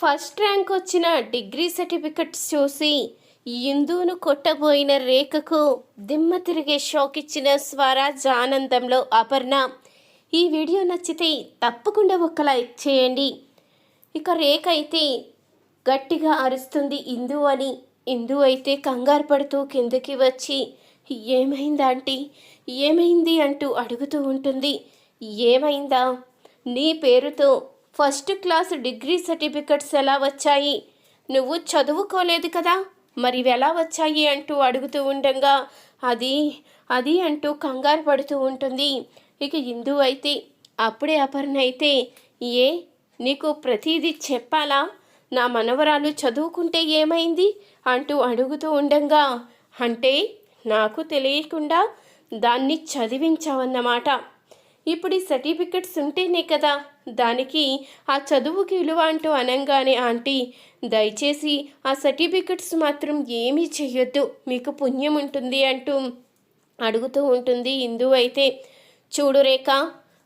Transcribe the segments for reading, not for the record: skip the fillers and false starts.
First rank వచ్చిన degree certificates చూసి ఇందును కొట్టబోయిన రేఖకు దిమ్మ తిరిగే షాక్ ఇచ్చిన స్వరాజ్ ఆనందంలో అపర్ణ. ఈ వీడియో నచ్చితే తప్పకుండా ఒక లైక్ చేయండి. ఇక రేఖ అయితే గట్టిగా అరుస్తుంది ఇందు అని. ఇందు అయితే కంగారు పడుతూ కిందకి వచ్చి ఏమైందా ఆంటీ, ఏమైంది అంటూ అడుగుతూ ఉంటుంది. ఏమైందా, నీ పేరుతో ఫస్ట్ క్లాస్ డిగ్రీ సర్టిఫికెట్స్ ఎలా వచ్చాయి? నువ్వు చదువుకోలేదు కదా, మరి ఎలా వచ్చాయి అంటూ అడుగుతూ ఉండగా అది అది అంటూ కంగారు పడుతూ ఉంటుంది. ఇక ఇందు అయితే అప్పుడే అపర్ణ అయితే ఏ నీకు ప్రతిదీ చెప్పాలా? నా మనవరాలు చదువుకుంటే ఏమైంది అంటూ అడుగుతూ ఉండగా అంటే నాకు తెలియకుండా దాన్ని చదివించావన్నమాట. ఇప్పుడు ఈ సర్టిఫికెట్స్ ఉంటేనే కదా దానికి ఆ చదువుకి విలువ అంటూ అనగానే ఆంటీ దయచేసి ఆ సర్టిఫికెట్స్ మాత్రం ఏమీ చెయ్యొద్దు, మీకు పుణ్యం ఉంటుంది అంటూ అడుగుతూ ఉంటుంది. ఇందు అయితే చూడు రేఖ,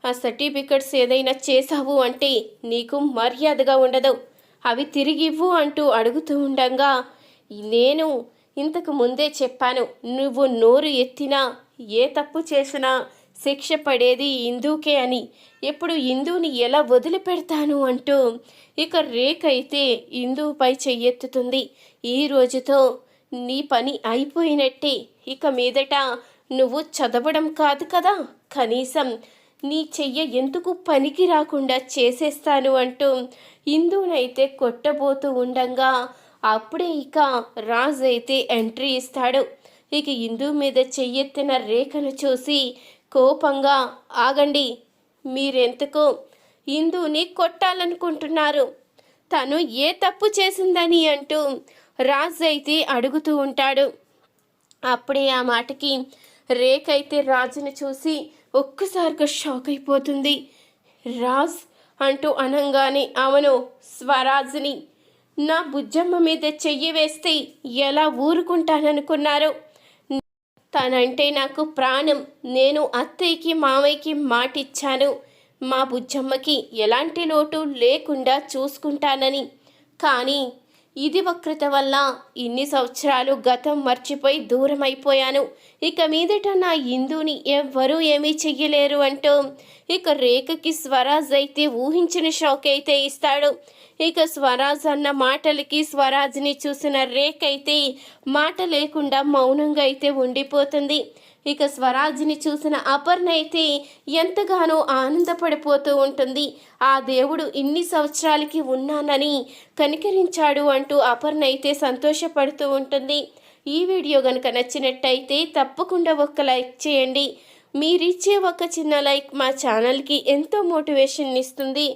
ఆ సర్టిఫికెట్స్ ఏదైనా చేసావు అంటే నీకు మర్యాదగా ఉండదు, అవి తిరిగి ఇవ్వు అంటూ అడుగుతూ ఉండగా నేను ఇంతకు ముందే చెప్పాను, నువ్వు నోరు ఎత్తినా ఏ తప్పు చేసినా శిక్ష పడేది ఇందుకే అని. ఎప్పుడు ఇందుని ఎలా వదిలిపెడతాను అంటూ ఇక రేఖ అయితే ఇందుపై చెయ్యెత్తుతుంది. ఈ రోజుతో నీ పని అయిపోయినట్టే, ఇక మీదట నువ్వు చదవడం కాదు కదా, కనీసం నీ చెయ్య ఎందుకు పనికి రాకుండా చేసేస్తాను అంటూ ఇందునైతే కొట్టబోతూ ఉండగా అప్పుడే ఇక రాజ్ అయితే ఎంట్రీ ఇస్తాడు. ఇక ఇందు మీద చెయ్యెత్తిన రేఖను చూసి కోపంగా ఆగండి, మీరెంతకో ఇందుని కొట్టాలనుకుంటున్నారు, తను ఏ తప్పు చేసిందని అంటూ రాజ్ అయితే అడుగుతూ ఉంటాడు. అప్పుడే ఆ మాటకి రేఖ అయితే రాజును చూసి ఒక్కసారిగా షాక్ అయిపోతుంది. రాజ్ అంటూ అనంగానే అవును స్వరాజ్ని, నా బుజ్జమ్మ మీద చెయ్యి వేస్తే ఎలా ఊరుకుంటాననుకున్నారు? తనంటే నాకు ప్రాణం. నేను అత్తయ్యకి మామయ్యకి మాటిచ్చాను మా బుజ్జమ్మకి ఎలాంటి లోటు లేకుండా చూసుకుంటానని. కానీ ఇది వక్రత వల్ల ఇన్ని సంవత్సరాలు గతం మర్చిపోయి దూరం అయిపోయాను. ఇక మీదట నా ఇందుని ఎవ్వరూ ఏమీ చెయ్యలేరు అంటూ ఇక రేఖకి స్వరాజ్ అయితే ఊహించిన షాక్ అయితే ఇస్తాడు. ఇక స్వరాజ్ అన్న మాటలకి స్వరాజ్ని చూసిన రేఖ అయితే మాట లేకుండా మౌనంగా అయితే ఉండిపోతుంది. ఇక స్వరాజ్ని చూసిన అపర్ణ అయితే ఎంతగానో ఆనందపడిపోతూ ఉంటుంది. ఆ దేవుడు ఇన్ని సంవత్సరాలకి ఉన్నానని కనికరించాడు అంటూ అపర్ణ అయితే సంతోషపడుతూ ఉంటుంది. ఈ వీడియో కనుక నచ్చినట్టయితే తప్పకుండా ఒక లైక్ చేయండి. మీరిచ్చే ఒక చిన్న లైక్ మా ఛానల్కి ఎంతో మోటివేషన్ ఇస్తుంది.